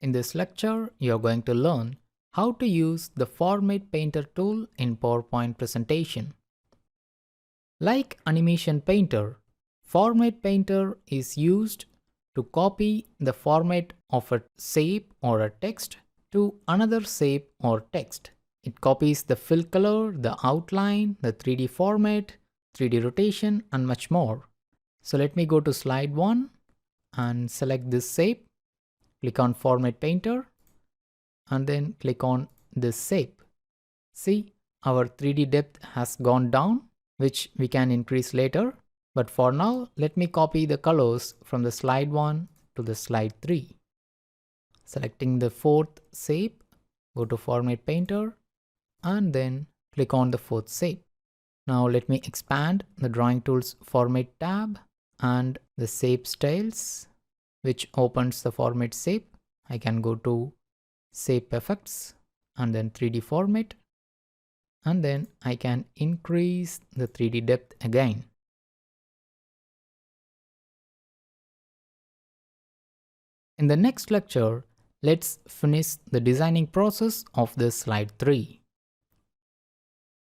In this lecture, you are going to learn how to use the Format Painter tool in PowerPoint presentation. Like Animation Painter, Format Painter is used to copy the format of a shape or a text to another shape or text. It copies the fill color, the outline, the 3D format, 3D rotation, and much more. So let me go to slide 1 and select this shape. Click on Format Painter and then click on this shape. See, our 3D depth has gone down, which we can increase later. But for now, let me copy the colors from the slide 1 to the slide 3. Selecting the fourth shape, go to Format Painter and then click on the fourth shape. Now let me expand the Drawing Tools Format tab and the Shape Styles, which opens the format shape. I can go to Shape Effects and then 3D Format, and then I can increase the 3D depth again. In the next lecture, let's finish the designing process of this slide 3.